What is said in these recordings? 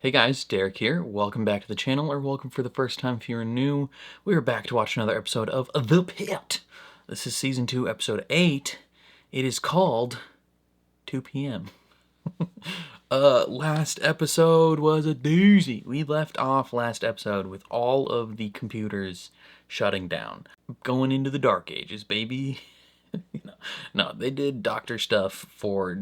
Hey guys, Derek here. Welcome back to the channel, or welcome for the first time if you're new. We are back to watch another episode of The Pit. This is Season 2, Episode 8. It is called 2 p.m. Last episode was a doozy. We left off last episode with all of the computers shutting down. Going into the Dark Ages, baby. No, they did doctor stuff for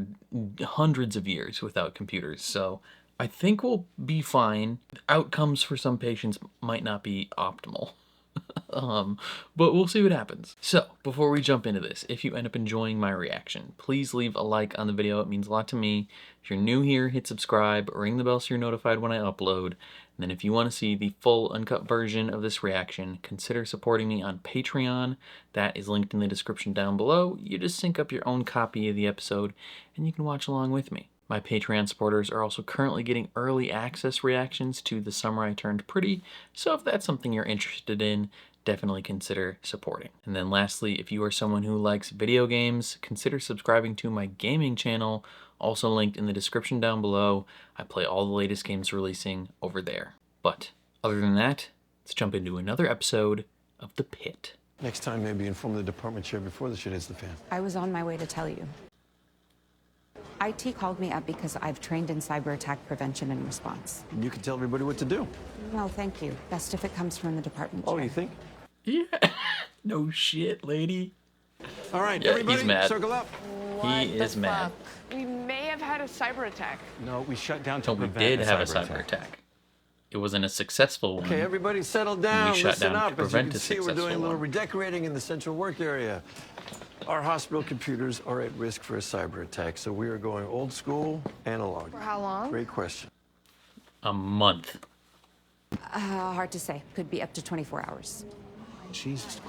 hundreds of years without computers, so I think we'll be fine. Outcomes for some patients might not be optimal. But we'll see what happens. So, before we jump into this, if you end up enjoying my reaction, please leave a like on the video. It means a lot to me. If you're new here, hit subscribe, ring the bell so you're notified when I upload. And then if you want to see the full uncut version of this reaction, consider supporting me on Patreon. That is linked in the description down below. You just sync up your own copy of the episode, and you can watch along with me. My Patreon supporters are also currently getting early access reactions to The Summer I Turned Pretty, so if that's something you're interested in, definitely consider supporting. And then lastly, if you are someone who likes video games, consider subscribing to my gaming channel, also linked in the description down below. I play all the latest games releasing over there. But other than that, let's jump into another episode of The Pit. Next time, maybe inform the department chair before the shit hits the fan. I was on my way to tell you. IT called me up because I've trained in cyber attack prevention and response. You can tell everybody what to do. No, thank you. Best if it comes from the department chair. Oh, you think? Yeah. No shit, lady. All right, Yeah, everybody, he's mad. circle up. He is mad. We may have had a cyber attack. No, we shut down to No, we prevent did have a cyber attack. It wasn't a successful one. Okay, everybody settle down. We shut Listen down to up. As you prevent can a see, we're doing a successful little one. redecorating in the central work area. Our hospital computers are at risk for a cyber attack, so we are going old school, analog. For how long? Great question. A month. Hard to say. Could be up to 24 hours. Jesus.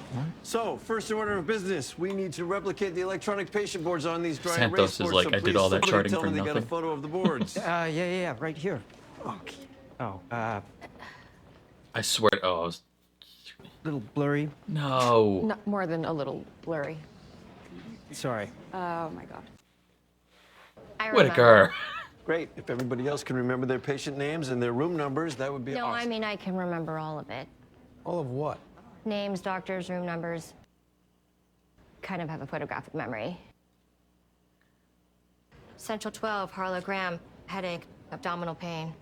So, first order of business, we need to replicate the electronic patient boards on these dry Santos erase is boards. like, so I did please all that somebody charting tell for me they got a nothing. photo of the boards. Yeah, right here. Okay. Oh, I swear. Oh, I was. little blurry. No. Not more than a little blurry. Sorry. Oh my God. I remember. Whitaker. Great. If everybody else can remember their patient names and their room numbers, that would be No, awesome. I mean, I can remember all of it. All of what? Names, doctors, room numbers. Kind of have a photographic memory. Central 12, Harlow Graham, headache, abdominal pain.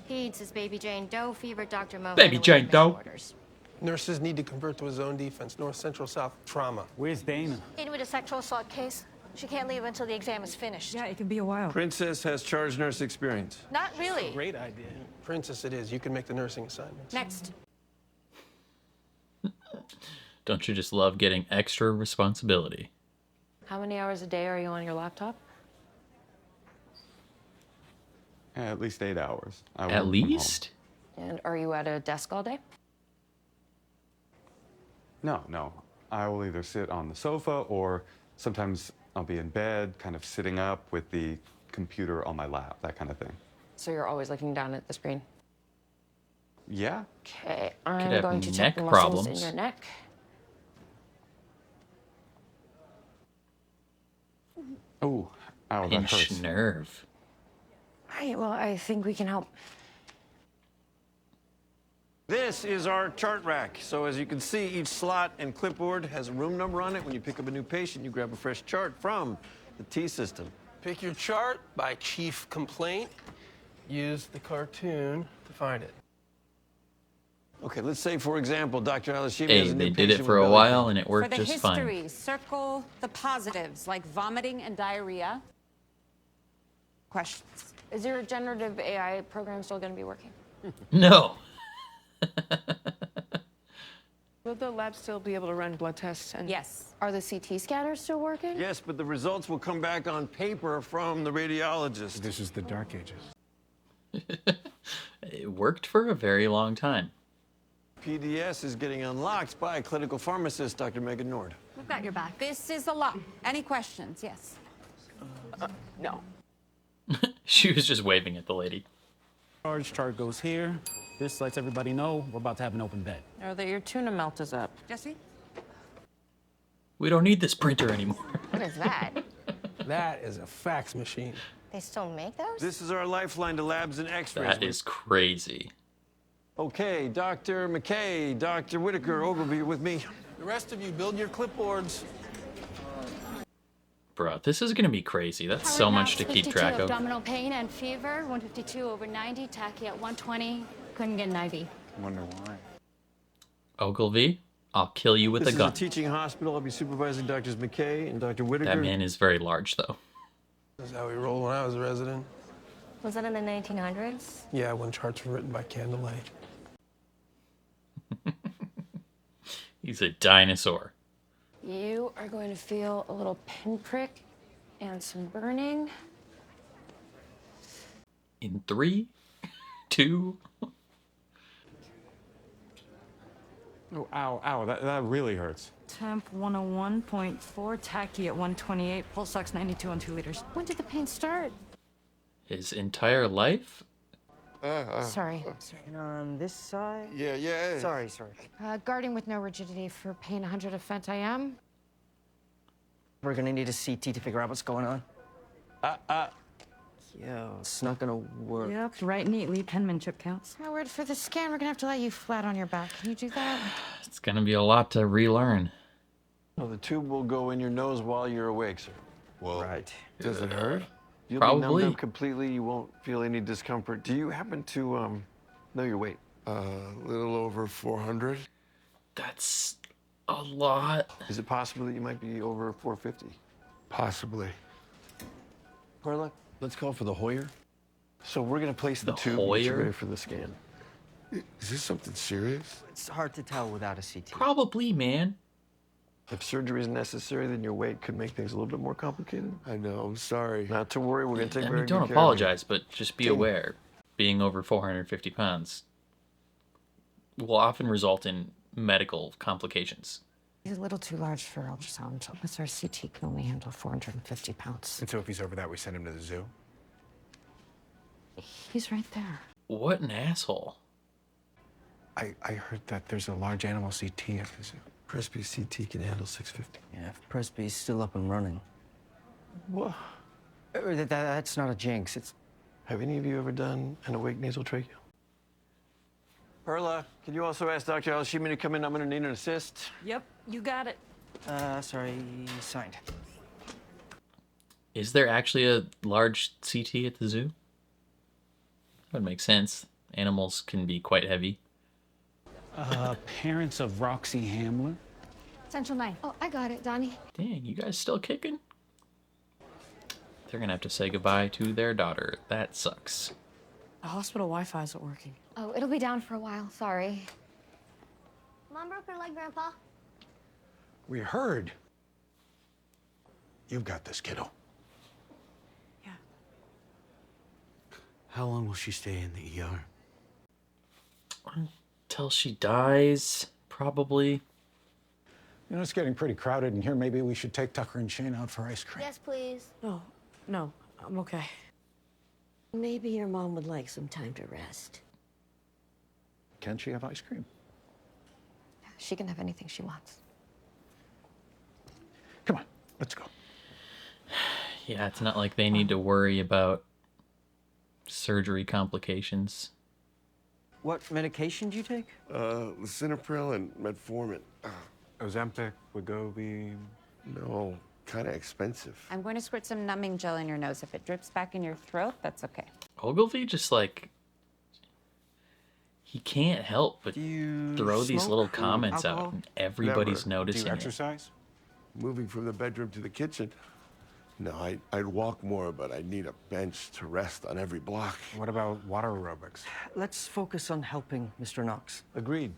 Peds is Baby Jane Doe, fever, Dr. Mo. Baby Jane Doe. Orders. Nurses need to convert to a zone defense, north, central, south, trauma. Where's Dana? In with a sexual assault case. She can't leave until the exam is finished. Yeah, it can be a while. Princess has charge nurse experience. Not really. Great idea. Princess it is. You can make the nursing assignments. Next. Don't you just love getting extra responsibility? How many hours a day are you on your laptop? At least 8 hours. I work At from home. least? And are you at a desk all day? No. I will either sit on the sofa or sometimes I'll be in bed, kind of sitting up with the computer on my lap, that kind of thing. So you're always looking down at the screen. Yeah? Okay, Could I'm have going to neck check the muscles in problems. your neck. Oh, ow, that Pinch hurts. nerve. All right, well, I think we can help. This is our chart rack. So as you can see, each slot and clipboard has a room number on it. When you pick up a new patient, you grab a fresh chart from the T system. Pick your chart by chief complaint. Use the cartoon to find it. Okay, let's say, for example, Dr. Alashimi Hey, has a new they did it patient for with a belly while pain. and it For worked the just fine. history, circle the positives like vomiting and diarrhea. Questions. Is your generative AI program still going to be working? No. Will the lab still be able to run blood tests? And Yes. Are the CT scanners still working? Yes, but the results will come back on paper from the radiologist. This is the Dark Ages. It worked for a very long time. PDS is getting unlocked by clinical pharmacist Dr. Megan Nord. We've got your back. This is a lot. Any questions? Yes. No. She was just waving at the lady. Chart goes here. This lets everybody know we're about to have an open bed. Or that your tuna melt is up. Jesse? We don't need this printer anymore. What is that? That is a fax machine. They still make those? This is our lifeline to labs and x-rays. That is crazy. Okay, Dr. McKay, Dr. Whitaker, Ogilvy with me. The rest of you, build your clipboards. Bro, this is gonna be crazy. That's so much to keep track of. Abdominal pain and fever, 152 over 90, tachy at 120. Couldn't get an IV. Wonder why. Ogilvy, I'll kill you with This a is gun. a teaching hospital. I'll be supervising Drs. McKay and Dr. Whitaker. That man is very large, though. This is how we rolled when I was a resident. Was that in the 1900s? Yeah, when charts were written by candlelight. He's a dinosaur. You are going to feel a little pinprick and some burning. In 3, 2. Oh, ow, ow, that really hurts. Temp 101.4, tachy at 128, pulse ox 92 on 2 liters. When did the pain start? His entire life? Sorry. And on this side? Yeah. Sorry. Guarding with no rigidity for pain 100 of fent-IM. We're gonna need a CT to figure out what's going on. Yo, it's not gonna work. Yep, right neatly, Penman chip counts. My word, for the scan, we're gonna have to lay you flat on your back. Can you do that? It's gonna be a lot to relearn. Well, the tube will go in your nose while you're awake, sir. Well, Right. Does it hurt? You'll be Probably. numbed up completely. You won't feel any discomfort. Do you happen to know your weight? A little over 400. That's a lot. Is it possible that you might be over 450? Possibly. Carla, let's call for the Hoyer. So we're gonna place the The tube and get you Hoyer? ready for the scan. Is this something serious? It's hard to tell without a CT. Probably, man. If surgery is necessary, then your weight could make things a little bit more complicated. I know, I'm sorry. Not to worry, we're gonna take I very mean, don't good care of you. apologize, but just be aware. Being over 450 pounds will often result in medical complications. He's a little too large for ultrasound. Plus, our CT can only handle 450 pounds. And so if he's over that, we send him to the zoo? He's right there. What an asshole. I heard that there's a large animal CT at the zoo. Presby CT can handle 650. Yeah, if Presby's still up and running. What? That's not a jinx. It's. Have any of you ever done an awake nasal trachea? Perla, can you also ask Dr. Alshimi to come in? I'm gonna need an assist. Yep, you got it. Sorry, signed. Is there actually a large CT at the zoo? That would make sense. Animals can be quite heavy. Parents of Roxy Hamler. Central 9. Oh, I got it, Donnie. Dang, you guys still kicking? They're gonna have to say goodbye to their daughter. That sucks. The hospital Wi-Fi isn't working. Oh, it'll be down for a while. Sorry. Mom broke her leg, Grandpa. We heard. You've got this, kiddo. Yeah. How long will she stay in the ER? Till she dies, probably. You know, it's getting pretty crowded in here. Maybe we should take Tucker and Shane out for ice cream. Yes, please. No, I'm okay. Maybe your mom would like some time to rest. Can she have ice cream? She can have anything she wants. Come on, let's go. Yeah, it's not like they need to worry about surgery complications. What medication do you take? Lisinopril and metformin. Ozempic, Wegovy. No, kind of expensive. I'm going to squirt some numbing gel in your nose. If it drips back in your throat, that's okay. Ogilvy just like he can't help but throw these little comments out, and everybody's Never. noticing Do you it. exercise? Moving from the bedroom to the kitchen. No, I'd walk more, but I need a bench to rest on every block. What about water aerobics? Let's focus on helping Mr. Knox. Agreed.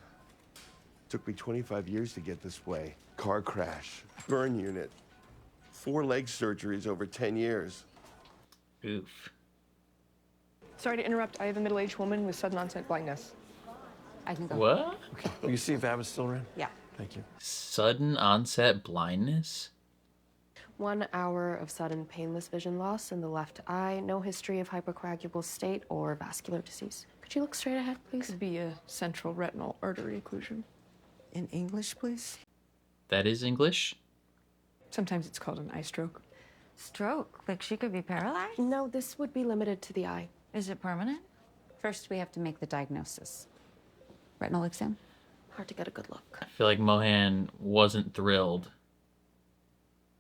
Took me 25 years to get this way. Car crash, burn unit, 4 leg surgeries over 10 years. Oof. Sorry to interrupt. I have a middle-aged woman with sudden onset blindness. I can go. What? Okay. Will you see if Abbott's still around? Yeah. Thank you. Sudden onset blindness? 1 hour of sudden painless vision loss in the left eye. No history of hypercoagulable state or vascular disease. Could you look straight ahead, please? Could be a central retinal artery occlusion. In English, please? That is English? Sometimes it's called an eye stroke. Stroke? Like she could be paralyzed? No, this would be limited to the eye. Is it permanent? First, we have to make the diagnosis. Retinal exam? Hard to get a good look. I feel like Mohan wasn't thrilled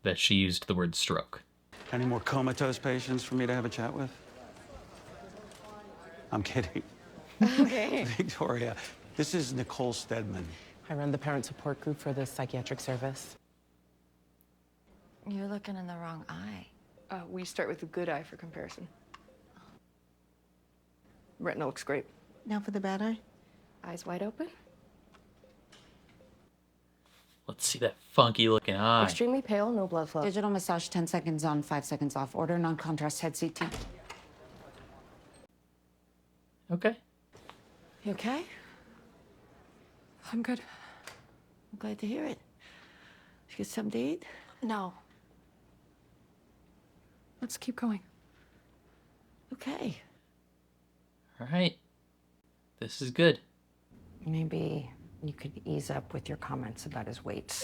that she used the word stroke. Any more comatose patients for me to have a chat with? I'm kidding. Okay. Victoria, this is Nicole Stedman. I run the parent support group for the psychiatric service. You're looking in the wrong eye. We start with a good eye for comparison. Retina looks great. Now for the bad eye? Eyes wide open. Let's see that funky looking eye. Extremely pale, no blood flow. Digital massage, 10 seconds on, 5 seconds off. Order non-contrast head CT. Okay. You okay? I'm good. I'm glad to hear it. Did you get something to eat? No. Let's keep going. Okay. All right. This is good. Maybe you could ease up with your comments about his weight.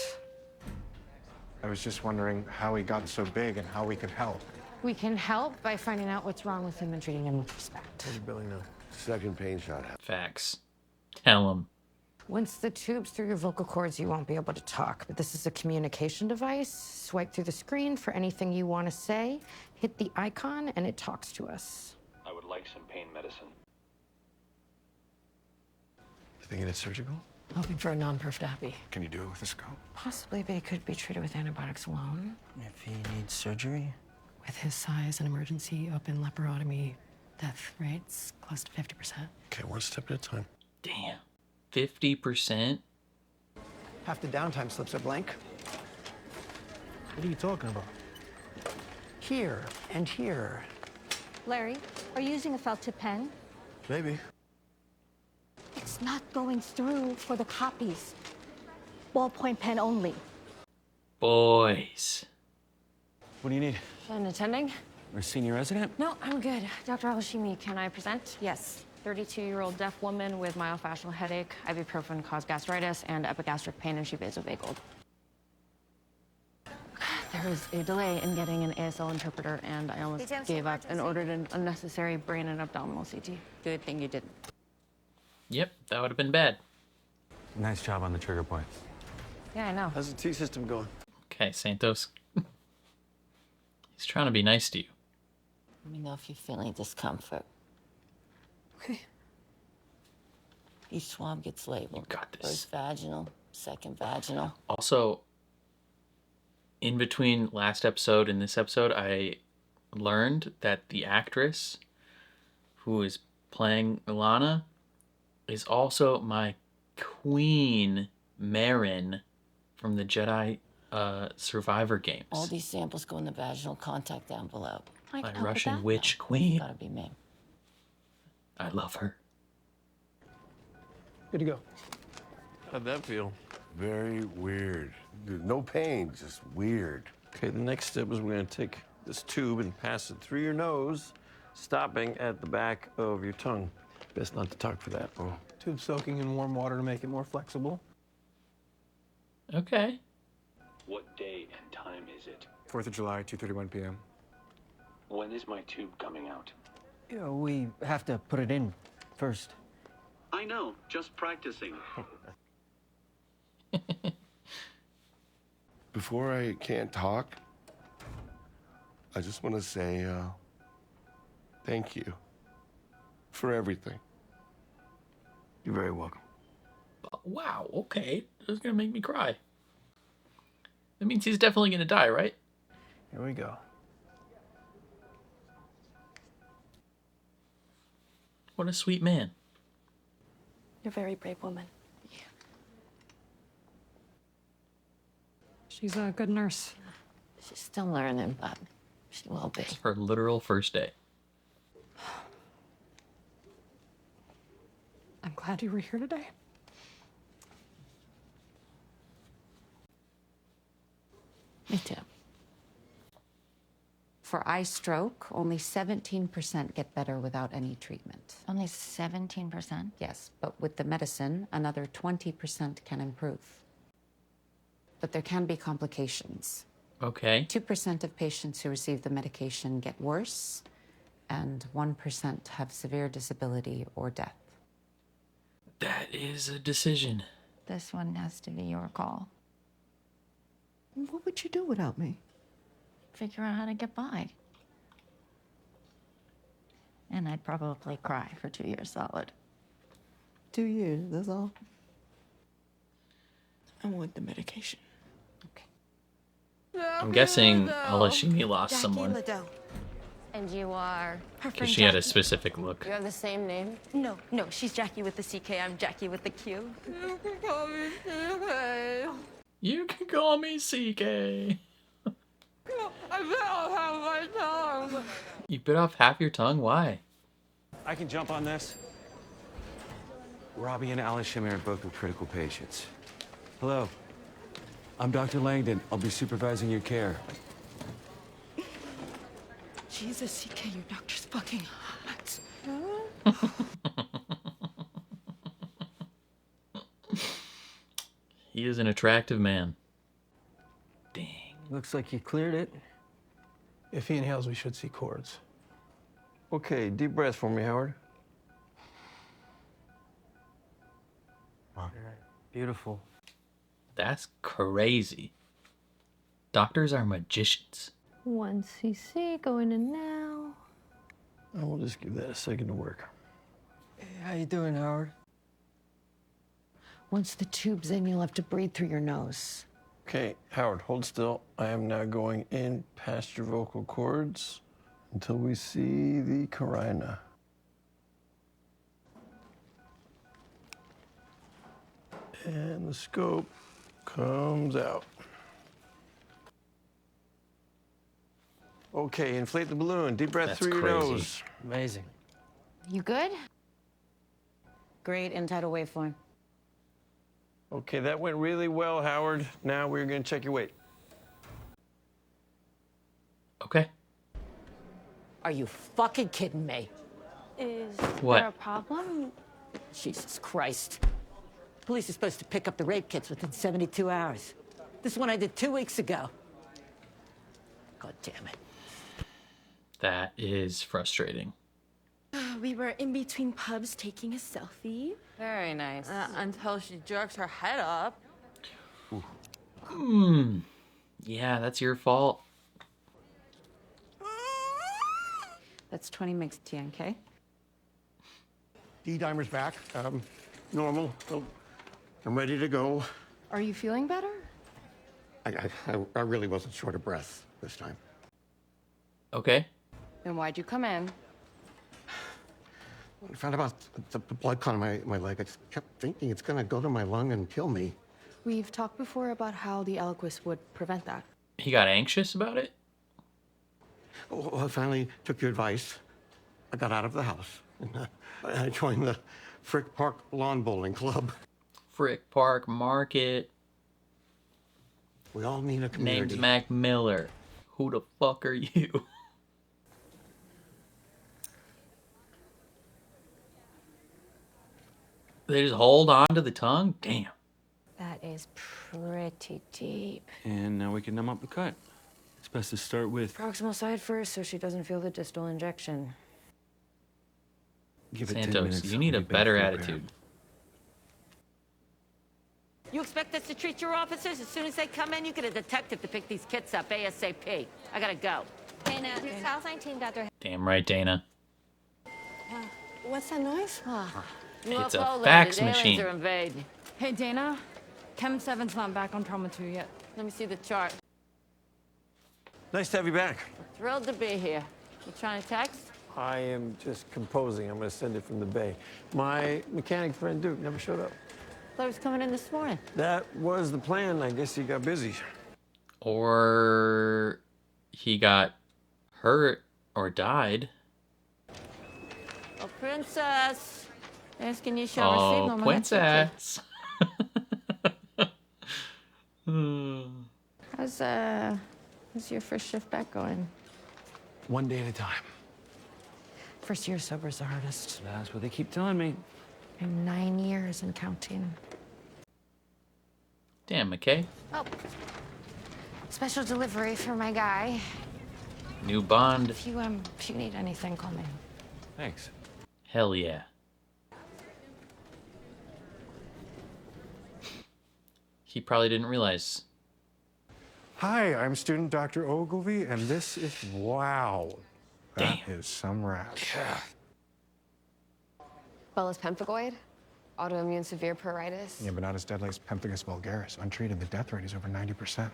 I was just wondering how he got so big and how we could help. We can help by finding out what's wrong with him and treating him with respect. What does Billy know? Second pain shot. Facts. Tell him. Once the tube's through your vocal cords, you won't be able to talk. But this is a communication device. Swipe through the screen for anything you want to say. Hit the icon, and it talks to us. I would like some pain medicine. Thinking it's surgical? Hoping for a non-perf happy. Can you do it with a scope? Possibly, but it could be treated with antibiotics alone. If he needs surgery? With his size and emergency open laparotomy, death rates close to 50%. Okay, one step at a time. Damn. 50%? Half the downtime slips are blank. What are you talking about? Here and here. Larry, are you using a felt tip pen? Maybe. It's not going through for the copies. Ballpoint pen only. Boys. What do you need? An attending? Or a senior resident? No, I'm good. Dr. Alashimi, can I present? Yes. 32-year-old deaf woman with myofascial headache, ibuprofen caused gastritis, and epigastric pain, and she vasovagal. There was a delay in getting an ASL interpreter, and I almost gave up and ordered an unnecessary brain and abdominal CT. Good thing you didn't. Yep, that would have been bad. Nice job on the trigger points. Yeah, I know. How's the T system going? Okay, Santos. He's trying to be nice to you. Let me know if you're feeling discomfort. Okay. Each swab gets labeled. You got this. First vaginal, second vaginal. Also, in between last episode and this episode, I learned that the actress who is playing Ilana is also my queen, Marin, from the Jedi Survivor games. All these samples go in the vaginal contact envelope. My Russian witch queen. Gotta be me. I love her. Good to go. How'd that feel? Very weird. No pain, just weird. Okay, the next step is we're gonna take this tube and pass it through your nose, stopping at the back of your tongue. Best not to talk for that. Oh. Tube soaking in warm water to make it more flexible. Okay. What day and time is it? 4th of July, 2:31 p.m. When is my tube coming out? You know, we have to put it in first. I know, just practicing. Before I can't talk, I just want to say thank you for everything. You're very welcome. Wow, okay. This is gonna make me cry. That means he's definitely gonna die, right? Here we go. What a sweet man. You're a very brave woman. She's a good nurse. She's still learning, but she will be. It's her literal first day. I'm glad you were here today. Me too. For eye stroke, only 17% get better without any treatment. Only 17%? Yes, but with the medicine, another 20% can improve. But there can be complications. Okay. 2% of patients who receive the medication get worse, and 1% have severe disability or death. That is a decision. This one has to be your call. What would you do without me? Figure out how to get by. And I'd probably cry for 2 years solid. 2 years, that's all. I want the medication. I'm guessing Alashini lost someone. And you are? Because she had a specific look. You have the same name? No, she's Jackie with the CK. I'm Jackie with the Q. You can call me CK. You can call me CK. I bit off half my tongue. You bit off half your tongue? Why? I can jump on this. Robbie and Alice Shamir are both with critical patients. Hello. I'm Dr. Langdon. I'll be supervising your care. Jesus, CK, your doctor's fucking hot. He is an attractive man. Looks like you cleared it. If he inhales, we should see cords. Okay, deep breath for me, Howard. Beautiful. That's crazy. Doctors are magicians. 1 cc going in now. I will just give that a second to work. Hey, how you doing, Howard? Once the tube's in, you'll have to breathe through your nose. Okay, Howard, hold still. I am now going in past your vocal cords until we see the carina. And the scope comes out. Okay, inflate the balloon. Deep breath That's through your crazy. nose. Amazing. You good? Great in tidal waveform. Okay, that went really well, Howard. Now we're going to check your weight. Okay. Are you fucking kidding me? Is What? there a problem? Jesus Christ. Police are supposed to pick up the rape kits within 72 hours. This one I did 2 weeks ago. God damn it. That is frustrating. We were in between pubs taking a selfie. Very nice. Until she jerks her head up. Yeah, that's your fault. That's 20 mg TNK. D-dimer's back. Normal. So I'm ready to go. Are you feeling better? I really wasn't short of breath this time. Okay. Then why'd you come in? When I found about the blood clot in my leg, I just kept thinking it's gonna go to my lung and kill me. We've talked before about how the Eliquis would prevent that. He got anxious about it? Well, I finally took your advice. I got out of the house. And, I joined the Frick Park Lawn Bowling Club. Frick Park Market. We all need a community. Name's Mac Miller. Who the fuck are you? They just hold on to the tongue? Damn. That is pretty deep. And now we can numb up the cut. It's best to start with... Proximal side first so she doesn't feel the distal injection. Give it 10 Santos, minutes. you need a We'll be better back prepared. attitude. You expect us to treat your officers? As soon as they come in, you get a detective to pick these kits up ASAP. I gotta go. Dana, South 19 Dr. Damn right, Dana. What's that noise? It's a UFO fax loaded, machine. aliens are invading. Hey, Dana. Chem 7's not back on trauma 2 yet. Let me see the chart. Nice to have you back. Thrilled to be here. You trying to text? I am just composing. I'm going to send it from the bay. My mechanic friend Duke never showed up. Thought he was coming in this morning. That was the plan. I guess he got busy. Or he got hurt or died. Oh, princess. Asking you shall receive Oh, no more princess. How's your first shift back going? One day at a time. First year sober is the hardest. That's what they keep telling me. And 9 years and counting. Damn, McKay. Oh. Special delivery for my guy. New Bond. If you need anything, call me. Thanks. Hell yeah. He probably didn't realize. Hi, I'm student Dr. Ogilvy, and this is wow. That is some rat. Yeah. Well, as pemphigoid, autoimmune severe pruritus. Yeah, but not as deadly as pemphigus vulgaris. Untreated, the death rate is over 90%.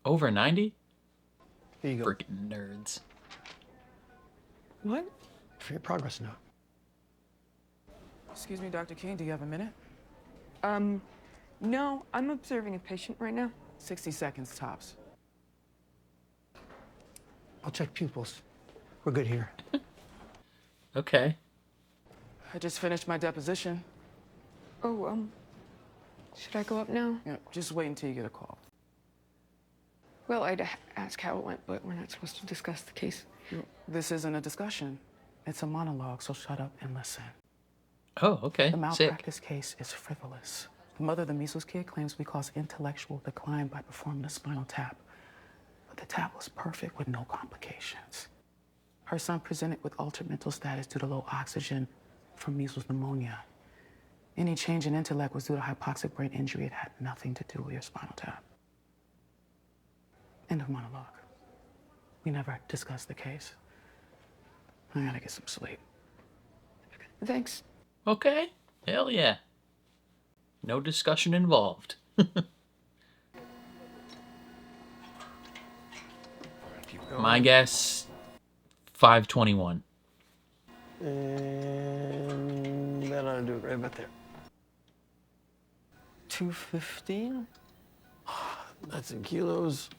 Over 90? Here you go. Freaking nerds. What? For your progress note. Excuse me, Dr. King, do you have a minute? No, I'm observing a patient right now. 60 seconds tops. I'll check pupils. We're good here. Okay. I just finished my deposition. Oh, should I go up now? Yeah, just wait until you get a call. Well, I'd ask how it went, but we're not supposed to discuss the case. This isn't a discussion. It's a monologue, so shut up and listen. Oh, okay. The Sick. malpractice case is frivolous. The mother of the measles kid claims we caused intellectual decline by performing a spinal tap. But the tap was perfect with no complications. Her son presented with altered mental status due to low oxygen from measles pneumonia. Any change in intellect was due to hypoxic brain injury. It had nothing to do with your spinal tap. End of monologue. We never discussed the case. I gotta get some sleep. Thanks. Okay. Hell yeah. No discussion involved. My guess, 521. And that ought to do it right about there. 215? That's in kilos.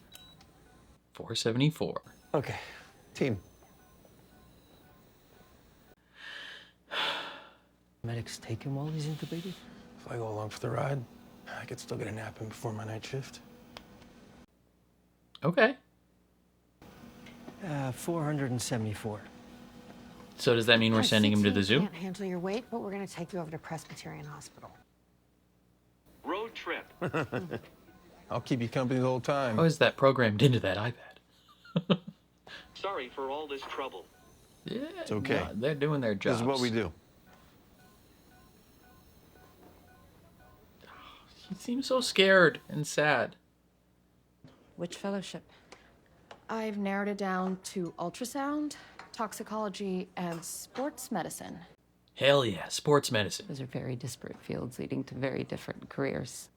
474. Okay, team. Medics take him while he's intubated? If I go along for the ride, I could still get a nap in before my night shift. Okay. 474. So does that mean we're sending him to the zoo? Can't handle your weight, but we're going to take you over to Presbyterian Hospital. Road trip. I'll keep you company the whole time. How is that programmed into that iPad? Sorry for all this trouble. Yeah, It's okay. no, they're doing their jobs. This is what we do. He seems so scared and sad. Which fellowship? I've narrowed it down to ultrasound, toxicology, and sports medicine. Hell yeah, sports medicine. Those are very disparate fields leading to very different careers.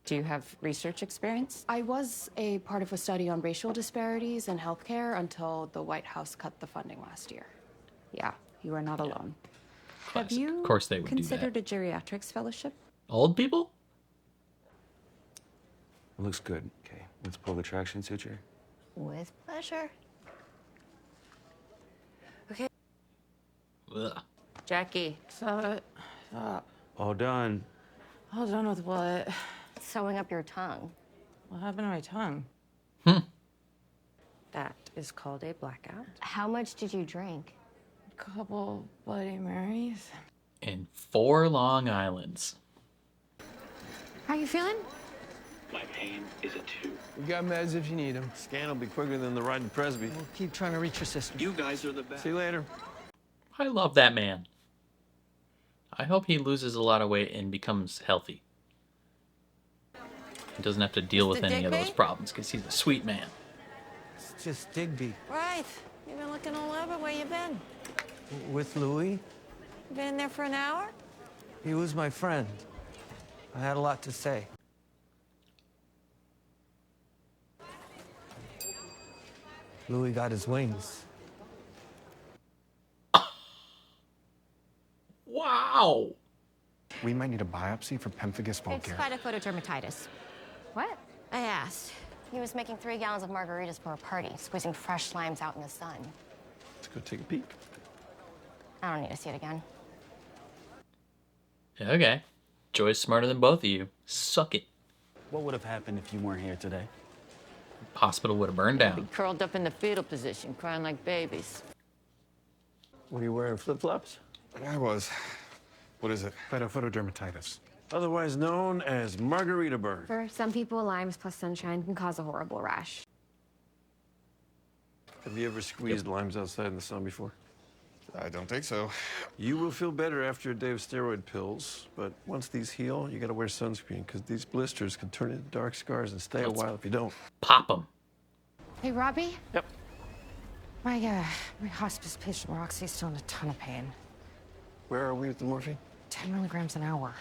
Do you have research experience? I was a part of a study on racial disparities in healthcare until the White House cut the funding last year. Yeah, you are not alone. Classic. Have you Of course they would considered do a geriatrics fellowship? that. Old people? It looks good. Okay, let's pull the traction suture. With pleasure. Okay. Ugh. Jackie. Stop. All done. All done with what? Sewing up your tongue. What happened to my tongue? That is called a blackout. How much did you drink? A couple Bloody Marys. And 4 Long Islands. How you feeling? My pain is a 2. You got meds if you need them. Scan will be quicker than the ride to Presby. We'll keep trying to reach your system. You guys are the best. See you later. I love that man. I hope he loses a lot of weight and becomes healthy. He doesn't have to deal with any of those problems because he's a sweet man. It's just Digby. Right. You've been looking all over. Where you been? With Louis. You been in there for an hour? He was my friend. I had a lot to say. Louis got his wings. Wow! We might need a biopsy for pemphigus It's vulgaris. phytophotodermatitis. What? I asked. He was making 3 gallons of margaritas for a party, squeezing fresh slimes out in the sun. Let's go take a peek. I don't need to see it again. Okay. Joy's smarter than both of you. Suck it. What would have happened if you weren't here today? Hospital would have burned Be down. curled up in the fetal position, crying like babies. Were you wearing flip-flops? I was. What is it? Phytodermatitis. otherwise known as margarita burn. For some people, limes plus sunshine can cause a horrible rash. Have you ever squeezed limes outside in the sun before? I don't think so. You will feel better after a day of steroid pills, but once these heal, you gotta wear sunscreen because these blisters can turn into dark scars and stay a while if you don't. Pop them. Hey, Robbie? Yep. My hospice patient Roxy's still in a ton of pain. Where are we with the morphine? 10 milligrams an hour.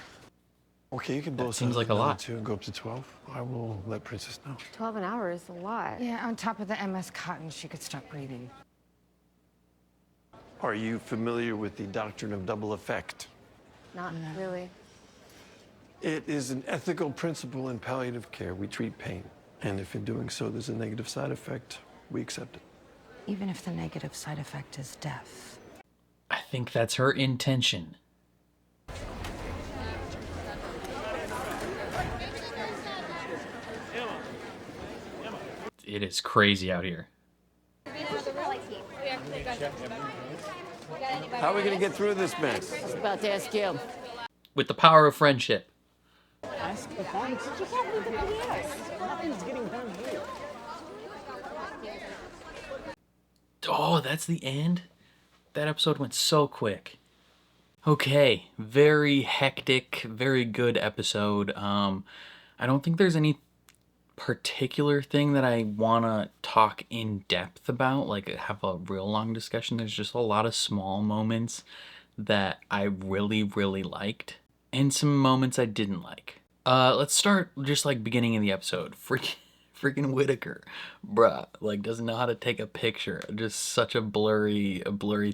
Okay, you can blow seems some like a lot. too and go up to 12. I will let Princess know. 12 an hour is a lot. Yeah, on top of the MS cotton, she could stop breathing. Are you familiar with the doctrine of double effect? Not really. It is an ethical principle in palliative care. We treat pain. And if in doing so there's a negative side effect, we accept it. Even if the negative side effect is death. I think that's her intention. It is crazy out here. How are we gonna get through this mess? I was about to ask you. With the power of friendship. Ask the thanks. You can't leave the PDS. Nothing's getting done here. Oh, that's the end? That episode went so quick. Okay, very hectic, very good episode. I don't think there's any particular thing that I want to talk in depth about, like have a real long discussion. There's just a lot of small moments that I really, really liked, and some moments I didn't like. Let's start just like beginning of the episode. Freaking Whitaker, bruh, like doesn't know how to take a picture. Just such a blurry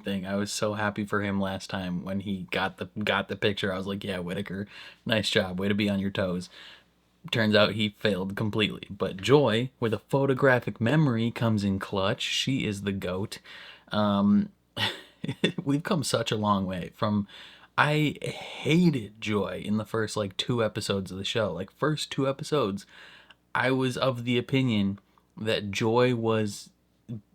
thing. I was so happy for him last time when he got the picture. I was like, yeah, Whitaker, nice job, way to be on your toes. Turns out he failed completely. But Joy, with a photographic memory, comes in clutch. She is the GOAT. We've come such a long way from... I hated Joy in the first, like, 2 episodes of the show. Like, first 2 episodes, I was of the opinion that Joy was,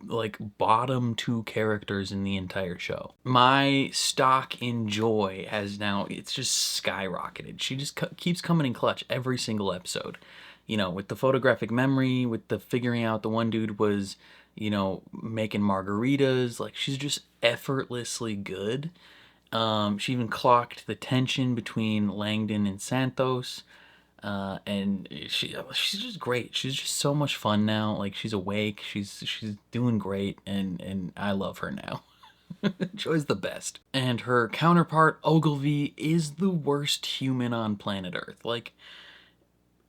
like, bottom 2 characters in the entire show. My stock in Joy has now, it's just skyrocketed. She just keeps coming in clutch every single episode. You know, with the photographic memory, with the figuring out the one dude was, you know, making margaritas. Like, she's just effortlessly good. She even clocked the tension between Langdon and Santos. And she's just great. She's just so much fun now. Like, she's awake. She's doing great, and I love her now. Joy's the best. And her counterpart, Ogilvy, is the worst human on planet Earth. Like,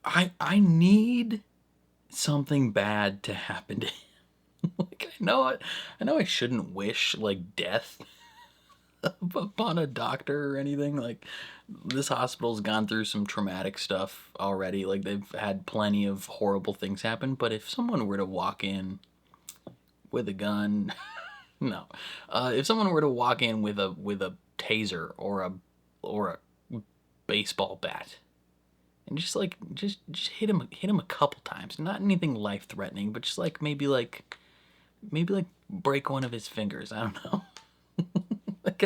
I need something bad to happen to him. Like, I know I shouldn't wish, like, death upon a doctor or anything. Like, this hospital's gone through some traumatic stuff already. Like, they've had plenty of horrible things happen. But if someone were to walk in with a gun, no. If someone were to walk in with a taser or a baseball bat and just hit him a couple times, not anything life threatening, but just maybe break one of his fingers. I don't know. Like,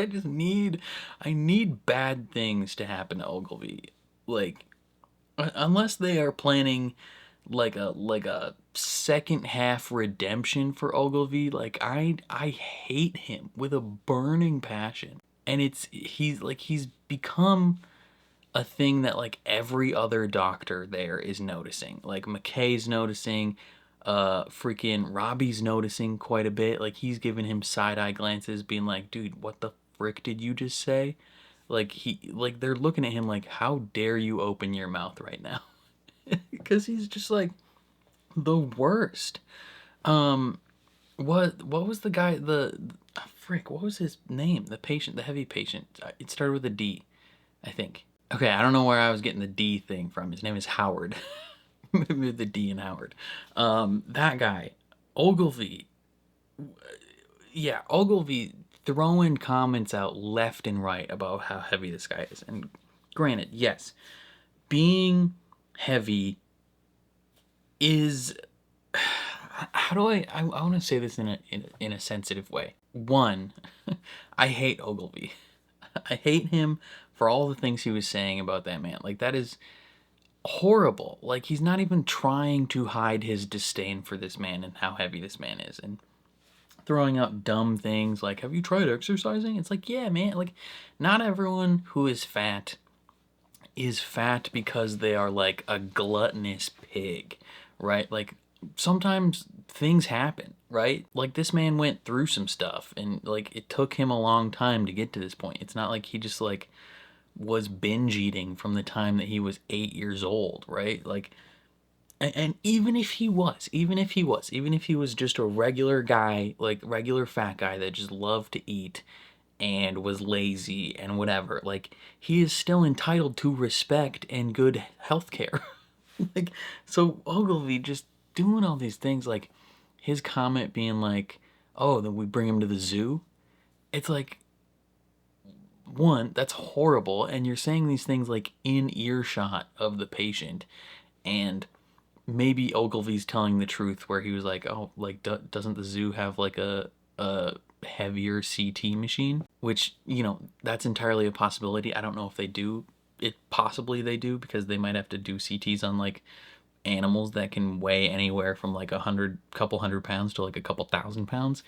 I need bad things to happen to Ogilvy. Like, unless they are planning like a second half redemption for Ogilvy, like I hate him with a burning passion. And he's become a thing that like every other doctor there is noticing. Like McKay's noticing, freaking Robbie's noticing quite a bit. Like, he's giving him side-eye glances, being like, dude, what the frick did you just say? Like, they're looking at him like, how dare you open your mouth right now? Because he's just like the worst. What was the guy, frick, what was his name? The patient, the heavy patient. It started with a D, I think. Okay, I don't know where I was getting the D thing from. His name is Howard. Maybe the D in Howard. That guy, Ogilvy. Yeah, Ogilvy throwing comments out left and right about how heavy this guy is. And granted, yes, being heavy is... How do I want to say this in a sensitive way. One, I hate Ogilvy. I hate him for all the things he was saying about that man. Like, that is horrible. Like, he's not even trying to hide his disdain for this man and how heavy this man is, and throwing out dumb things like, have you tried exercising? It's like, yeah, man, like, not everyone who is fat because they are like a gluttonous pig, right? Like, sometimes things happen, right? Like, this man went through some stuff, and like, it took him a long time to get to this point. It's not like he just like was binge eating from the time that he was 8 years old, right? Like, and even if he was just a regular guy, like regular fat guy that just loved to eat and was lazy and whatever, like, he is still entitled to respect and good health care. Like, so Ogilvy just doing all these things, like his comment being like, oh, then we bring him to the zoo. It's like, one, that's horrible, and you're saying these things like in earshot of the patient, and maybe Ogilvy's telling the truth where he was like, oh, like, doesn't the zoo have like a heavier CT machine? Which, you know, that's entirely a possibility. I don't know if they do. It possibly they do, because they might have to do CTs on like animals that can weigh anywhere from like couple hundred pounds to like a couple thousand pounds.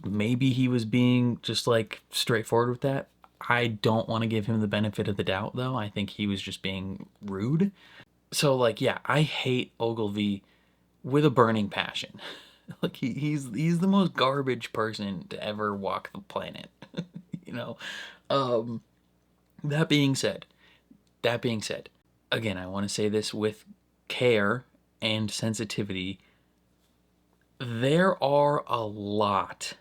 Maybe he was being just like straightforward with that. I don't want to give him the benefit of the doubt, though. I think he was just being rude. So, like, yeah, I hate Ogilvy with a burning passion. Like, he's the most garbage person to ever walk the planet. You know? That being said, again, I want to say this with care and sensitivity. There are a lot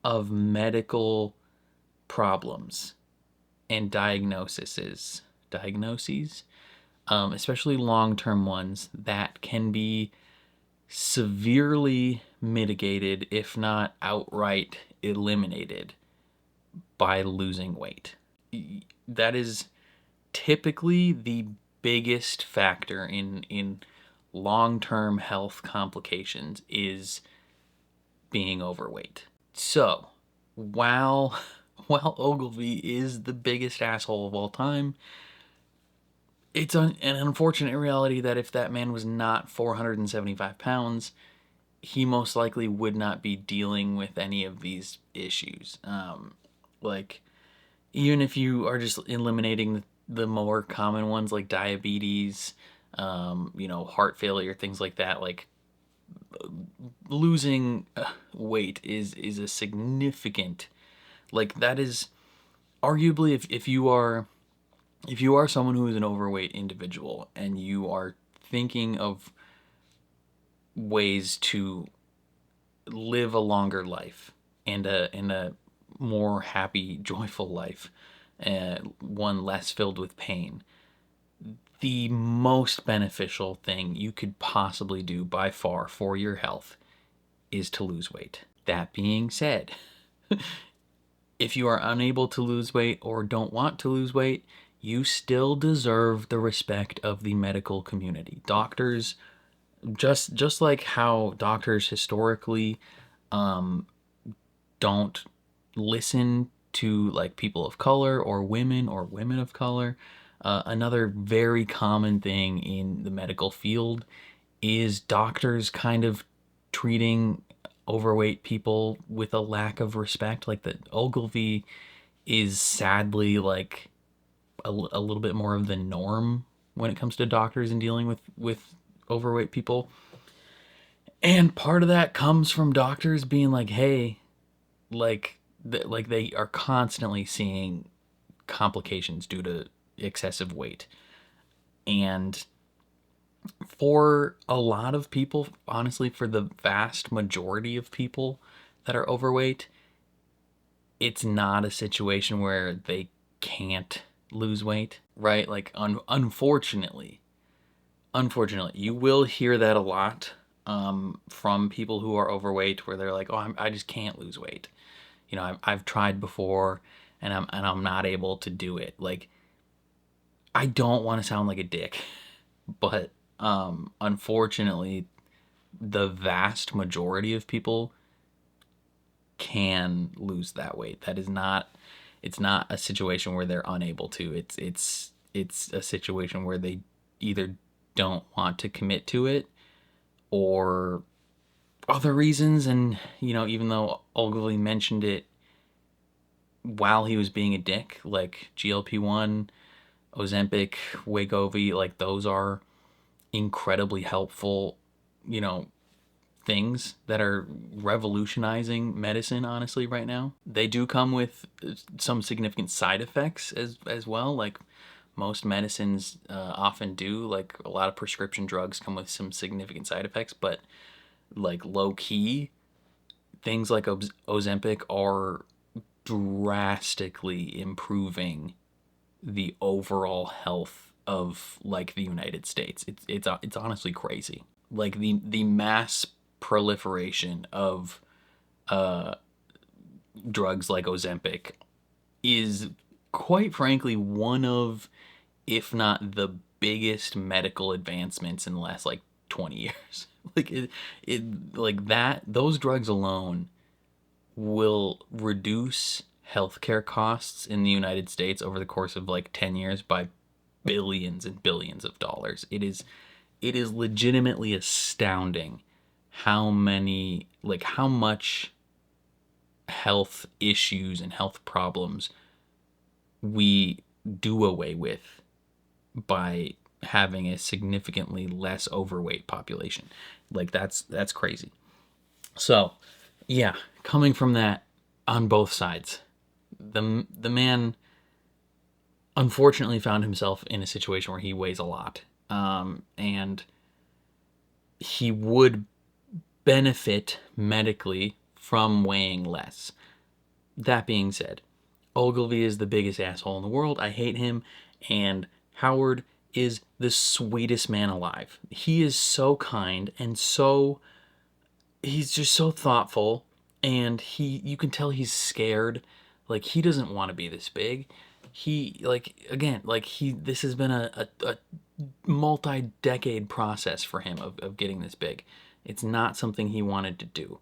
of medical problems and diagnoses, especially long-term ones, that can be severely mitigated, if not outright eliminated, by losing weight. That is typically the biggest factor in long-term health complications, is being overweight. So, while Ogilvy is the biggest asshole of all time, it's an unfortunate reality that if that man was not 475 pounds, he most likely would not be dealing with any of these issues. Like, even if you are just eliminating the more common ones like diabetes, you know, heart failure, things like that, like, losing weight is a significant, like, that is arguably, if you are someone who is an overweight individual and you are thinking of ways to live a longer life and a more happy, joyful life, one less filled with pain, the most beneficial thing you could possibly do by far for your health is to lose weight. That being said, if you are unable to lose weight or don't want to lose weight, you still deserve the respect of the medical community. Doctors, just like how doctors historically don't listen to like people of color or women of color. Another very common thing in the medical field is doctors kind of treating overweight people with a lack of respect. Like, that Ogilvy is sadly like a little bit more of the norm when it comes to doctors and dealing with overweight people. And part of that comes from doctors being like, hey, like they are constantly seeing complications due to excessive weight. And for a lot of people, honestly, for the vast majority of people that are overweight, it's not a situation where they can't lose weight, right? Like, unfortunately, you will hear that a lot from people who are overweight, where they're like, oh, I just can't lose weight. You know, I've tried before and I'm not able to do it. Like, I don't want to sound like a dick, but unfortunately, the vast majority of people can lose that weight. That is not It's not a situation where they're unable to. It's a situation where they either don't want to commit to it or other reasons. And even though Ogilvy mentioned it while he was being a dick, like GLP-1, Ozempic, Wegovy, like those are incredibly helpful, things that are revolutionizing medicine, honestly, right now. They do come with some significant side effects as well, like most medicines often do. Like a lot of prescription drugs come with some significant side effects, but like low key, things like Ozempic are drastically improving the overall health of like the United States. It's honestly crazy. Like the mass proliferation of drugs like Ozempic is quite frankly one of, if not the biggest medical advancements in the last like 20 years. Like like that, those drugs alone will reduce healthcare costs in the United States over the course of like 10 years by billions and billions of dollars. It is legitimately astounding how much health issues and health problems we do away with by having a significantly less overweight population. Like that's crazy. So, yeah, coming from that on both sides, the man unfortunately found himself in a situation where he weighs a lot, and he would benefit medically from weighing less. That being said, Ogilvy is the biggest asshole in the world. I hate him, and Howard is the sweetest man alive. He is so kind and he's just so thoughtful, and you can tell he's scared. Like he doesn't want to be this big. This has been a multi-decade process for him of getting this big. It's not something he wanted to do.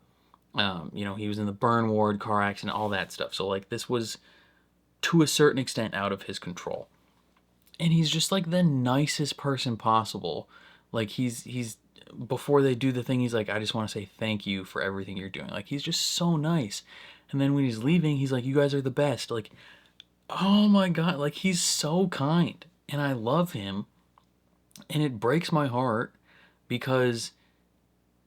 He was in the burn ward, car accident, all that stuff. So like this was to a certain extent out of his control. And he's just like the nicest person possible. Like he's before they do the thing, he's like, I just want to say thank you for everything you're doing. Like he's just so nice. And then when he's leaving, he's like, you guys are the best. Like, oh my God, like he's so kind. And I love him. And it breaks my heart because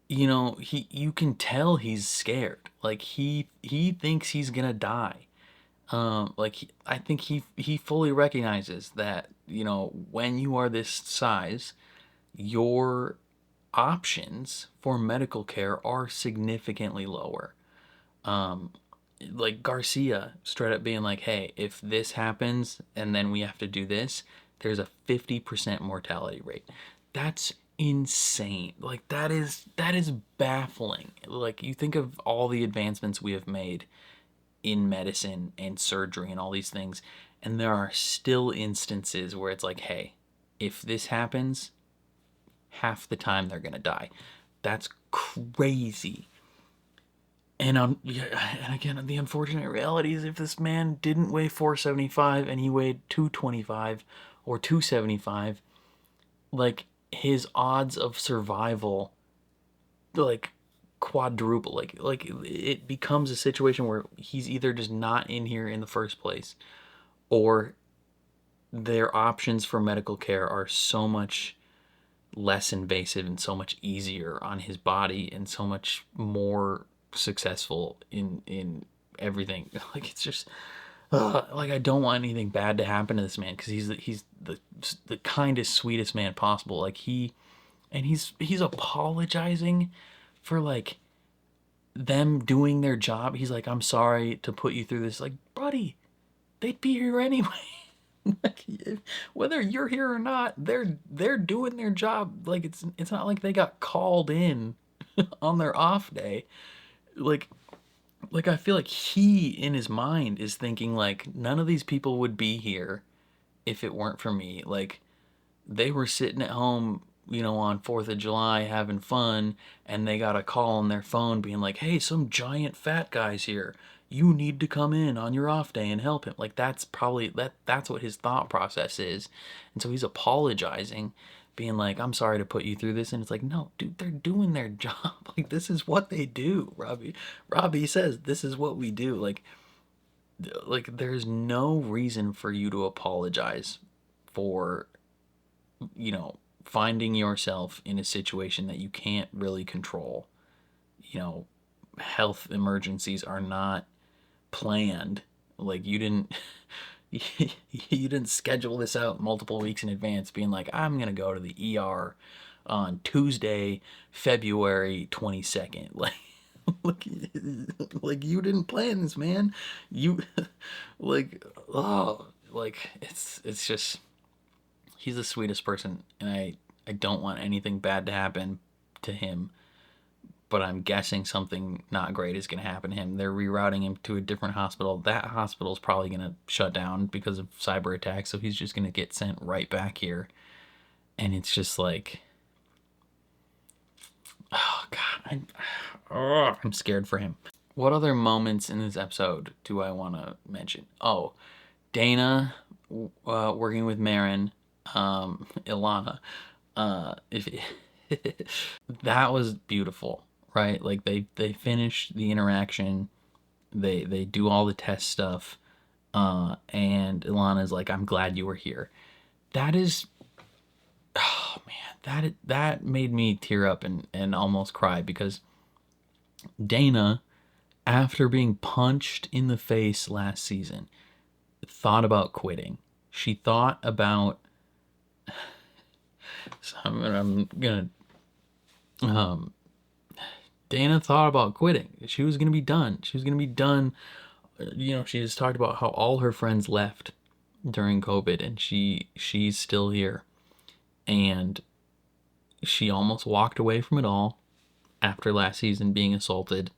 you can tell he's scared. Like he thinks he's gonna die. I think he fully recognizes that when you are this size, your options for medical care are significantly lower. Like Garcia straight up being like, hey, if this happens and then we have to do this, there's a 50% mortality rate. That's insane. Like that is baffling. Like you think of all the advancements we have made in medicine and surgery and all these things, and there are still instances where it's like, hey, if this happens, half the time they're gonna die. That's crazy. And again, the unfortunate reality is if this man didn't weigh 475 and he weighed 225 or 275, like his odds of survival like quadruple. Like it becomes a situation where he's either just not in here in the first place, or their options for medical care are so much less invasive and so much easier on his body and so much more successful in everything. Like it's just like I don't want anything bad to happen to this man because he's the kindest, sweetest man possible. Like he's apologizing for like them doing their job. He's like, I'm sorry to put you through this. Like, buddy, they'd be here anyway. Like, whether you're here or not, they're doing their job. Like it's not like they got called in on their off day. Like I feel like he in his mind is thinking like none of these people would be here if it weren't for me. Like they were sitting at home, on 4th of July having fun, and they got a call on their phone being like, hey, some giant fat guy's here. you need to come in on your off day and help him. Like, that's probably that's what his thought process is. And so he's apologizing, being like, I'm sorry to put you through this. And it's like, no, dude, they're doing their job. Like, this is what they do. Robbie says this is what we do. Like there's no reason for you to apologize for, finding yourself in a situation that you can't really control. Health emergencies are not planned. Like, you didn't you didn't schedule this out multiple weeks in advance, being like, I'm gonna go to the ER on Tuesday, February 22nd. Like you didn't plan this, man. You it's just, he's the sweetest person, and I don't want anything bad to happen to him, but I'm guessing something not great is going to happen to him. They're rerouting him to a different hospital. That hospital is probably going to shut down because of cyber attacks, so he's just going to get sent right back here. And it's just like, oh God, I'm scared for him. What other moments in this episode do I want to mention? Oh, Dana working with Marin, Ilana. If that was beautiful, right? Like they finish the interaction, they do all the test stuff, and Ilana's like, I'm glad you were here. That is, oh man, that made me tear up and almost cry, because Dana, after being punched in the face last season, thought about quitting. She thought about, so I'm gonna Dana thought about quitting. She was gonna be done. She was gonna be done. She has talked about how all her friends left during COVID, and she's still here. And she almost walked away from it all after last season being assaulted.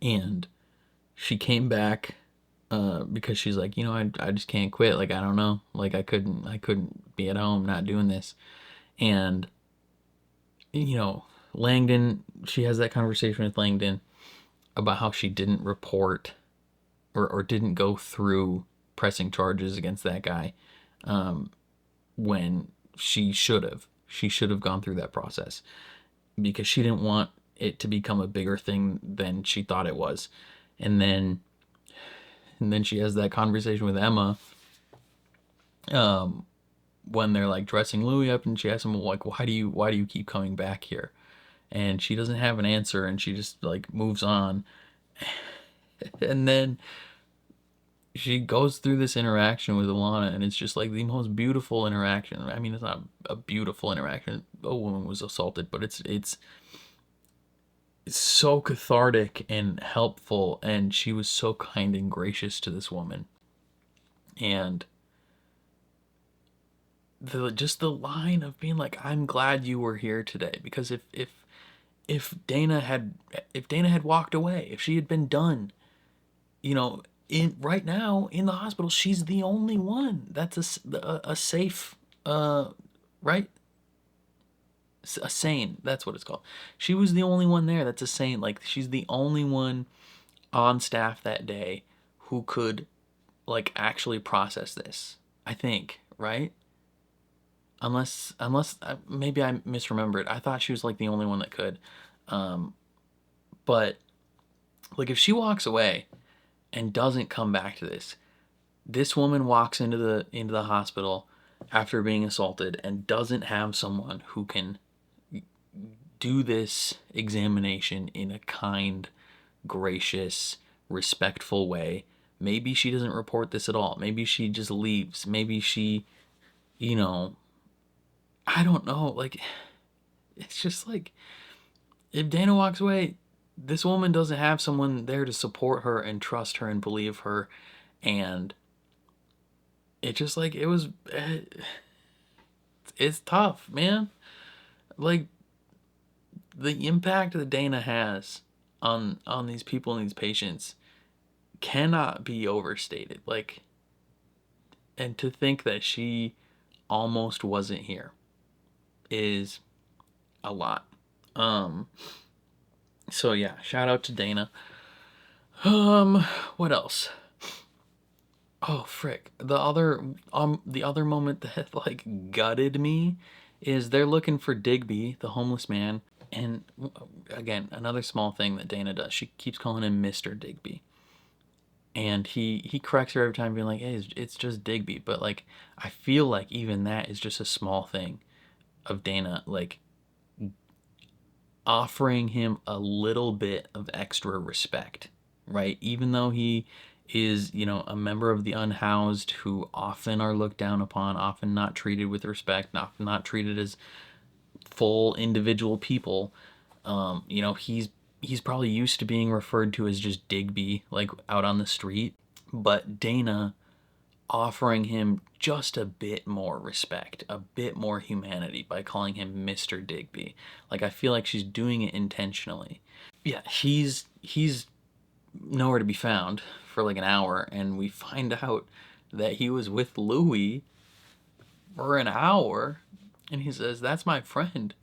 And she came back because she's like, I just can't quit. Like, I don't know. Like, I couldn't be at home not doing this. And Langdon, she has that conversation with Langdon about how she didn't report or didn't go through pressing charges against that guy, when she should have. She should have gone through that process, because she didn't want it to become a bigger thing than she thought it was. And then she has that conversation with Emma, when they're like dressing Louis up, and she asks him, like, why do you keep coming back here? And she doesn't have an answer, and she just like moves on. And then she goes through this interaction with Ilana, and it's just like the most beautiful interaction. I mean, it's not a beautiful interaction. A woman was assaulted, but it's so cathartic and helpful, and she was so kind and gracious to this woman. And the line of being like, I'm glad you were here today, because if Dana had walked away, if she had been done, right now in the hospital, she's the only one that's a safe, right? A sane, that's what it's called. She was the only one there that's a sane. Like, she's the only one on staff that day who could, like, actually process this, I think, right? Unless maybe I misremembered. I thought she was like the only one that could. But like, if she walks away and doesn't come back to this woman walks into the hospital after being assaulted and doesn't have someone who can do this examination in a kind, gracious, respectful way. Maybe she doesn't report this at all. Maybe she just leaves. Maybe she, I don't know. Like, it's just like, if Dana walks away, this woman doesn't have someone there to support her and trust her and believe her. And it just like, it's tough, man. Like, the impact that Dana has on these people and these patients cannot be overstated. Like, and to think that she almost wasn't here is a lot. So yeah, shout out to Dana. What else? Oh frick. The other moment that like gutted me is they're looking for Digby, the homeless man, and again, another small thing that Dana does. She keeps calling him Mr. Digby. And he corrects her every time being like, "Hey, it's just Digby." But like I feel like even that is just a small thing of Dana like offering him a little bit of extra respect, right? Even though he is, you know, a member of the unhoused who often are looked down upon, often not treated with respect, often not treated as full individual people. You know, he's probably used to being referred to as just Digby, like out on the street. But Dana offering him just a bit more respect, a bit more humanity by calling him Mr. Digby. Like I feel like she's doing it intentionally. Yeah, he's nowhere to be found for like an hour, and we find out that he was with Louis for an hour, and he says, "That's my friend.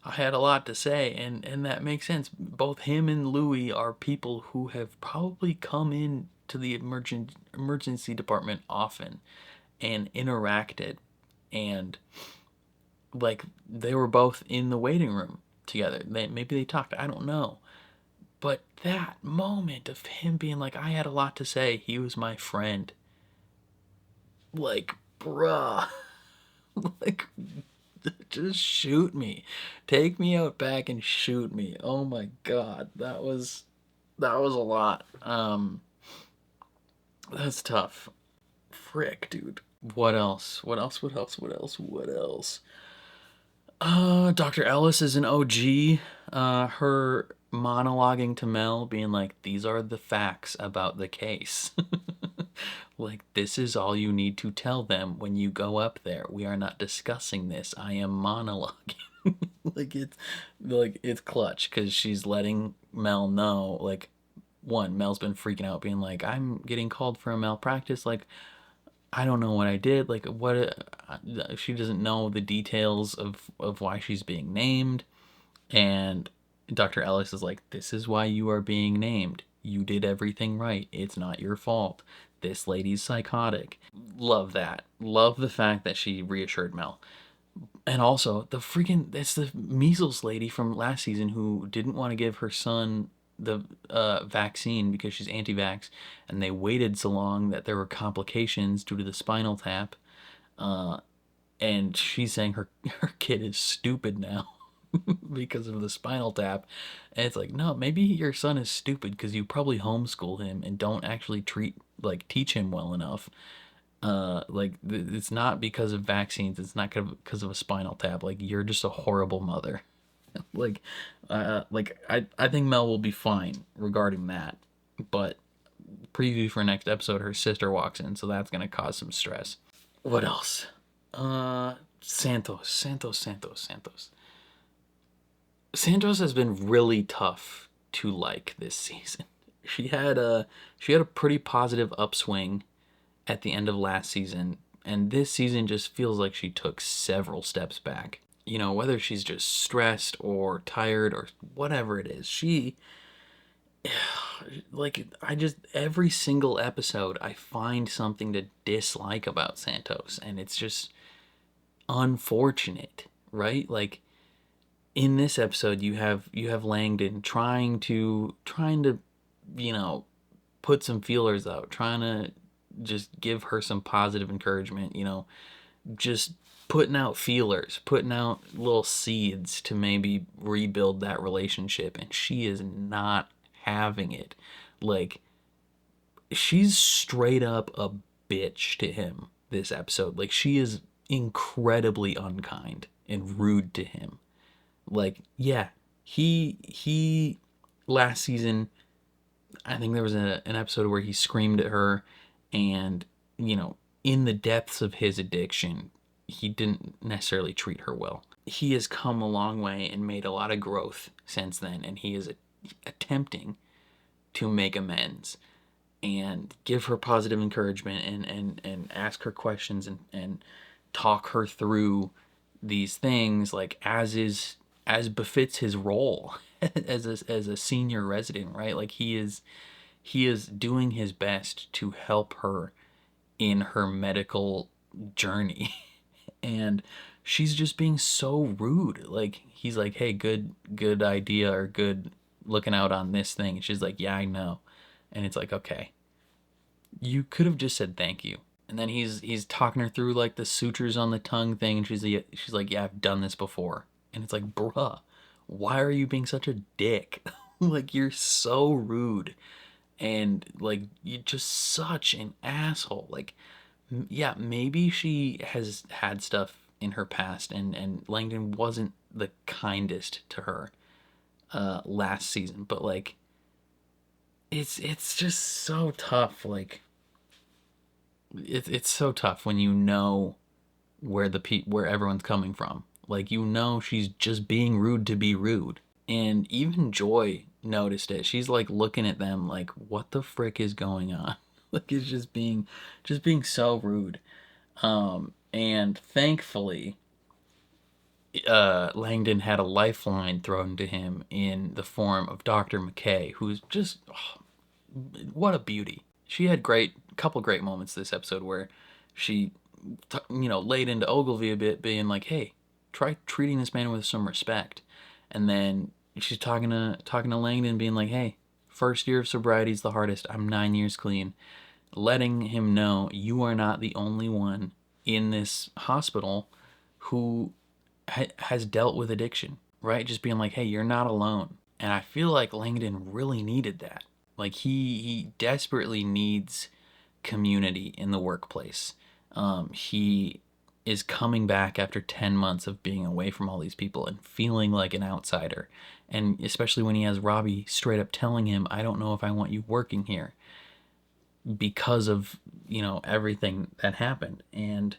I had a lot to say," and that makes sense. Both him and Louis are people who have probably come in to the emergency department often and interacted, and like they were both in the waiting room together. Maybe they talked, I don't know. But that moment of him being like, "I had a lot to say, he was my friend." Like, bruh. Like, just shoot me. Take me out back and shoot me. Oh my god. That was a lot. That's tough. Frick, dude. What else? What else? What else? What else? What else? Dr. Ellis is an OG. Her monologuing to Mel, being like, "These are the facts about the case." Like, this is all you need to tell them when you go up there. We are not discussing this. I am monologuing. It's clutch because she's letting Mel know, like, one, Mel's been freaking out, being like, "I'm getting called for a malpractice. Like, I don't know what I did. Like, what?" She doesn't know the details of why she's being named. And Dr. Ellis is like, "This is why you are being named. You did everything right. It's not your fault. This lady's psychotic." Love that. Love the fact that she reassured Mel. And also, it's the measles lady from last season who didn't want to give her son the vaccine because she's anti-vax, and they waited so long that there were complications due to the spinal tap. And she's saying her kid is stupid now because of the spinal tap. And it's like, no, maybe your son is stupid because you probably homeschool him and don't actually teach him well enough. It's not because of vaccines. It's not because of a spinal tap. Like, you're just a horrible mother. I think Mel will be fine regarding that. But preview for next episode, her sister walks in, so that's gonna cause some stress. What else? Santos. Santos has been really tough to like this season. She had a pretty positive upswing at the end of last season, and this season just feels like she took several steps back. You know, whether she's just stressed or tired or whatever it is, every single episode I find something to dislike about Santos, and it's just unfortunate, right? Like, in this episode you have Langdon trying to you know, put some feelers out, trying to just give her some positive encouragement, you know, just putting out feelers, putting out little seeds to maybe rebuild that relationship, and she is not having it. Like, she's straight up a bitch to him this episode. Like, she is incredibly unkind and rude to him. Like, yeah, he last season, I think there was an episode where he screamed at her, and, you know, in the depths of his addiction, he didn't necessarily treat her well. He has come a long way and made a lot of growth since then, and he is attempting to make amends and give her positive encouragement and ask her questions and talk her through these things, like, as befits his role as a senior resident, right? Like, he is he is doing his best to help her in her medical journey. And she's just being so rude. Like, he's like, hey, good idea, or good looking out on this thing. And she's like, yeah, I know. And it's like, okay, you could have just said thank you. And then he's talking her through like the sutures on the tongue thing, and she's like, yeah, I've done this before. And it's like, bruh, why are you being such a dick? Like, you're so rude, and like, you're just such an asshole. Like, yeah, maybe she has had stuff in her past, and Langdon wasn't the kindest to her last season, but like, it's just so tough. Like, it's so tough when you know where everyone's coming from. Like, you know, she's just being rude to be rude. And even Joy noticed it. She's like looking at them like, what the frick is going on? Like, it's just being so rude. And thankfully, Langdon had a lifeline thrown to him in the form of Dr. McKay, who's just, oh, what a beauty. She had couple great moments this episode where she, laid into Ogilvy a bit, being like, hey, try treating this man with some respect. And then she's talking to Langdon, being like, hey, first year of sobriety is the hardest. I'm 9 years clean. Letting him know, you are not the only one in this hospital who has dealt with addiction, right? Just being like, hey, you're not alone. And I feel like Langdon really needed that. Like, he desperately needs community in the workplace. He is coming back after 10 months of being away from all these people and feeling like an outsider. And especially when he has Robbie straight up telling him, I don't know if I want you working here, because of, everything that happened. And,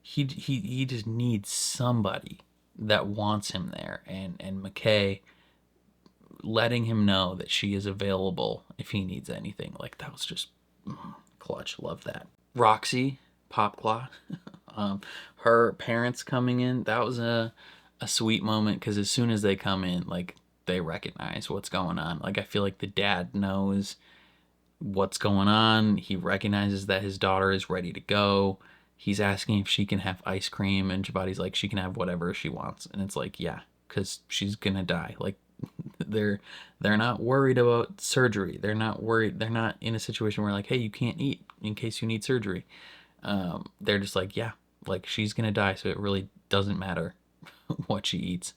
he just needs somebody that wants him there. And McKay letting him know that she is available if he needs anything. Like, that was just clutch. Love that. Roxy Popclaw, her parents coming in, that was a sweet moment, because as soon as they come in, like, they recognize what's going on. Like, I feel like the dad knows what's going on. He recognizes that his daughter is ready to go. He's asking if she can have ice cream, and Jabati's like, she can have whatever she wants. And it's like, yeah, because she's gonna die. Like, they're not worried about surgery. They're not worried. They're not in a situation where, like, hey, you can't eat in case you need surgery. They're just like, yeah, like, she's gonna die, so it really doesn't matter what she eats.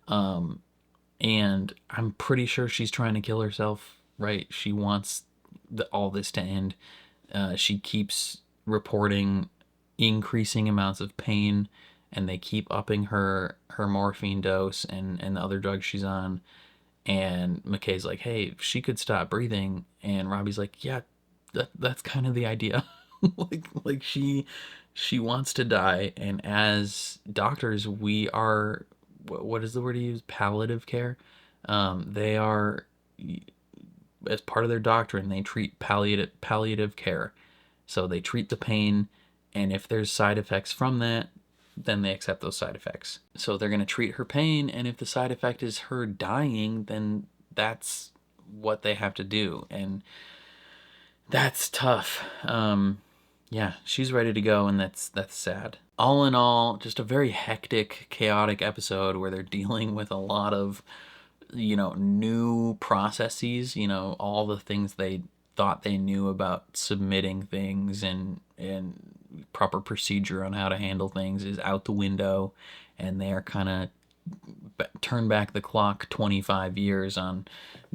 And I'm pretty sure she's trying to kill herself, right? She wants all this to end. She keeps reporting increasing amounts of pain, and they keep upping her morphine dose and the other drugs she's on. And McKay's like, hey, she could stop breathing. And Robbie's like, yeah, that's kind of the idea. like she wants to die. And as doctors, we are, what is the word to use? Palliative care. They are, as part of their doctrine, they treat palliative care. So they treat the pain, and if there's side effects from that, then they accept those side effects. So they're going to treat her pain, and if the side effect is her dying, then that's what they have to do. And that's tough. Yeah, she's ready to go, and that's sad. All in all, just a very hectic, chaotic episode where they're dealing with a lot of, new processes, all the things they thought they knew about submitting things and proper procedure on how to handle things is out the window, and they're kind of turn back the clock 25 years on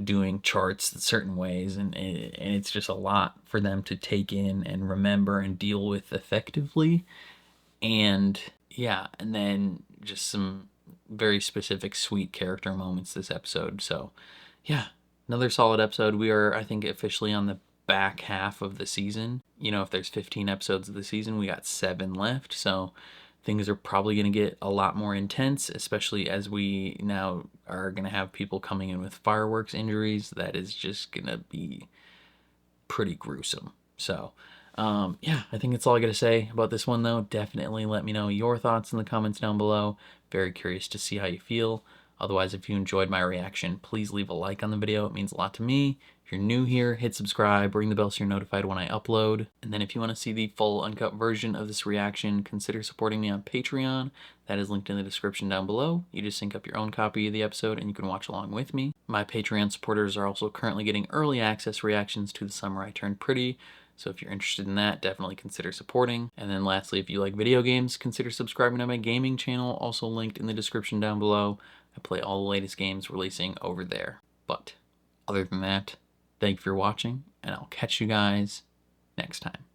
doing charts certain ways, and it's just a lot for them to take in and remember and deal with effectively. And yeah, and then just some very specific sweet character moments this episode. So yeah, another solid episode. We are, I think, officially on the back half of the season. If there's 15 episodes of the season, we got 7 left, so things are probably going to get a lot more intense, especially as we now are going to have people coming in with fireworks injuries. That is just going to be pretty gruesome. So yeah, I think that's all I got to say about this one, though. Definitely let me know your thoughts in the comments down below. Very curious to see how you feel. Otherwise, if you enjoyed my reaction, please leave a like on the video. It means a lot to me. If you're new here, hit subscribe, ring the bell so you're notified when I upload. And then if you want to see the full uncut version of this reaction, consider supporting me on Patreon. That is linked in the description down below. You just sync up your own copy of the episode and you can watch along with me. My Patreon supporters are also currently getting early access reactions to The Summer I Turned Pretty. So if you're interested in that, definitely consider supporting. And then lastly, if you like video games, consider subscribing to my gaming channel, also linked in the description down below. I play all the latest games releasing over there. But other than that, thank you for watching, and I'll catch you guys next time.